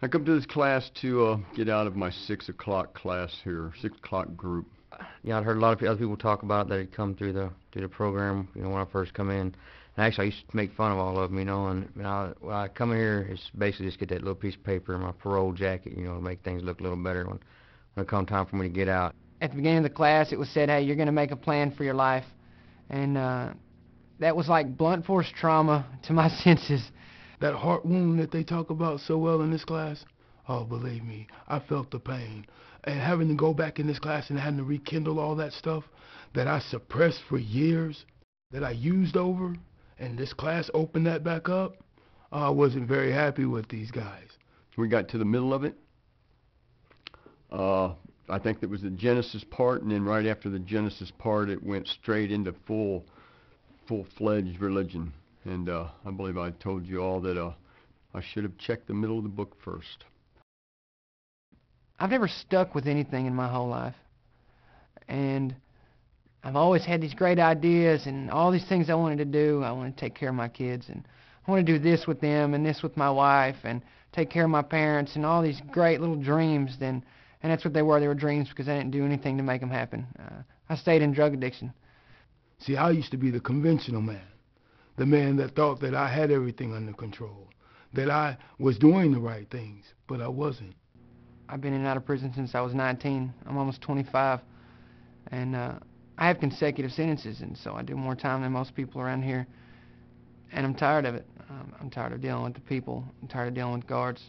I come to this class to get out of my 6 o'clock class here, 6 o'clock group. Yeah, I'd heard a lot of other people talk about that had come through the program. You know, when I first come in, and actually I used to make fun of all of them. You know, and when I come in here, it's basically just get that little piece of paper in my parole jacket. You know, to make things look a little better when it come time for me to get out. At the beginning of the class, it was said, hey, you're going to make a plan for your life. And that was like blunt force trauma to my senses. That heart wound that they talk about so well in this class, oh, believe me, I felt the pain. And having to go back in this class and having to rekindle all that stuff that I suppressed for years, that I used over, and this class opened that back up, I wasn't very happy with these guys. We got to the middle of it. I think that was the Genesis part, and then right after the Genesis part, it went straight into full-fledged religion. And I believe I told you all that I should have checked the middle of the book first. I've never stuck with anything in my whole life. And I've always had these great ideas and all these things I wanted to do. I wanted to take care of my kids, and I want to do this with them and this with my wife and take care of my parents and all these great little dreams. And that's what they were. They were dreams because I didn't do anything to make them happen. I stayed in drug addiction. See, I used to be the conventional man, the man that thought that I had everything under control, that I was doing the right things, but I wasn't. I've been in and out of prison since I was 19. I'm almost 25. And I have consecutive sentences, and so I do more time than most people around here. And I'm tired of it. I'm tired of dealing with the people. I'm tired of dealing with guards.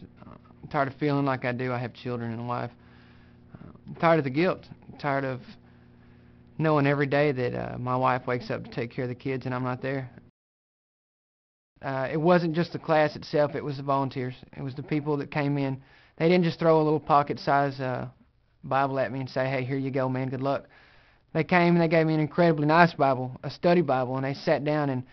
I'm tired of feeling like I do. I have children and a wife. I'm tired of the guilt. I'm tired of knowing every day that my wife wakes up to take care of the kids and I'm not there. It wasn't just the class itself, it was the volunteers. It was the people that came in. They didn't just throw a little pocket-sized Bible at me and say, hey, here you go, man, good luck. They came and they gave me an incredibly nice Bible, a study Bible, and they sat down and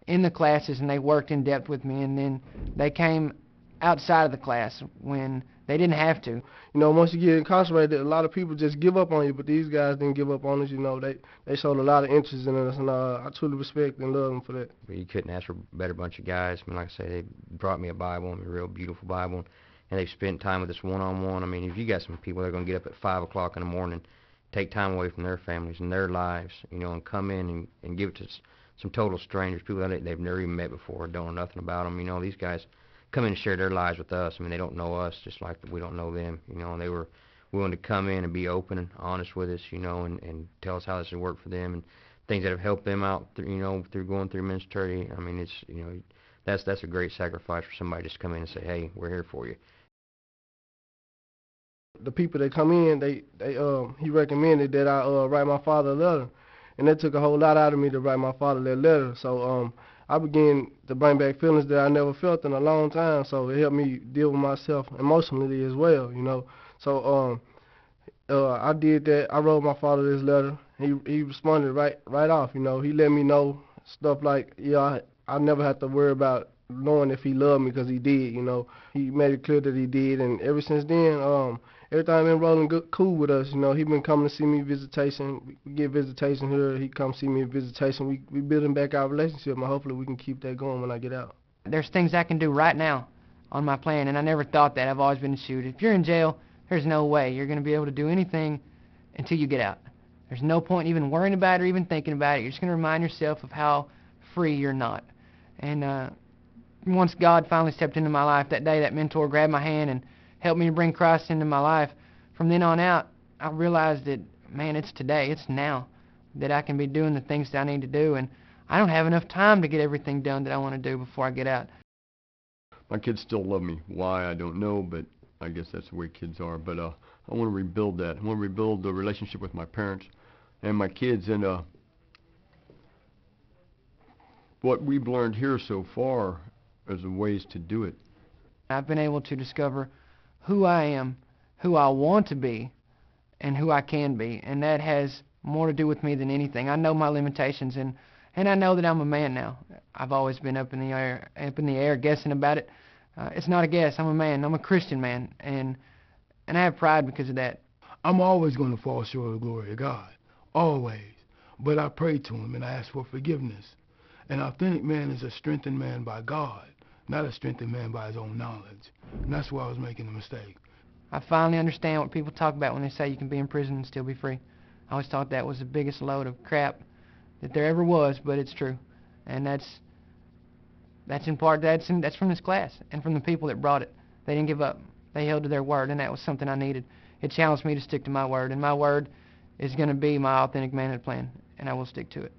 in the classes and they worked in depth with me, and then they came outside of the class when they didn't have to. You know, once you get incarcerated, a lot of people just give up on you, but these guys didn't give up on us. You know, they showed a lot of interest in us, and I truly respect and love them for that. You couldn't ask for a better bunch of guys. I mean, like I say, they brought me a Bible, a real beautiful Bible, and they've spent time with us one-on-one. I mean, if you got some people that are going to get up at 5 o'clock in the morning, take time away from their families and their lives, you know, and come in and give it to some total strangers, people that they've never even met before, don't know nothing about them. You know, these guys come in and share their lives with us. I mean, they don't know us just like we don't know them, you know, and they were willing to come in and be open and honest with us, you know, and tell us how this has worked for them and things that have helped them out, you know, through going through ministry. I mean, it's, you know, that's a great sacrifice for somebody just to come in and say, hey, we're here for you. The people that come in, he recommended that I write my father a letter, and that took a whole lot out of me to write my father that letter. So I began to bring back feelings that I never felt in a long time. So it helped me deal with myself emotionally as well, you know. So I did that. I wrote my father this letter. He responded right off, you know. He let me know stuff like, yeah, I never have to worry about knowing if he loved me, because he did, you know. He made it clear that he did, and ever since then, everything been rolling good, cool with us, you know. He been coming to see me visitation. We get visitation here. He come see me in visitation. We building back our relationship, and hopefully we can keep that going when I get out. There's things I can do right now on my plan, and I never thought that. I've always been a shooter. If you're in jail, there's no way you're going to be able to do anything until you get out. There's no point even worrying about it or even thinking about it. You're just going to remind yourself of how free you're not. And once God finally stepped into my life that day, that mentor grabbed my hand and helped me to bring Christ into my life. From then on out, I realized that, man, it's today, it's now, that I can be doing the things that I need to do, and I don't have enough time to get everything done that I want to do before I get out. My kids still love me. Why, I don't know, but I guess that's the way kids are. But I want to rebuild that. I want to rebuild the relationship with my parents and my kids, and what we've learned here so far is the ways to do it. I've been able to discover who I am, who I want to be, and who I can be, and that has more to do with me than anything. I know my limitations, and I know that I'm a man now. I've always been up in the air guessing about it. It's not a guess. I'm a man. I'm a Christian man, and I have pride because of that. I'm always going to fall short of the glory of God, always. But I pray to him and I ask for forgiveness. An authentic man is a strengthened man by God. not a strengthened man by his own knowledge. And that's where I was making a mistake. I finally understand what people talk about when they say you can be in prison and still be free. I always thought that was the biggest load of crap that there ever was, but it's true. And that's in part, that's from this class and from the people that brought it. They didn't give up. They held to their word, and that was something I needed. It challenged me to stick to my word, and my word is going to be my authentic manhood plan, and I will stick to it.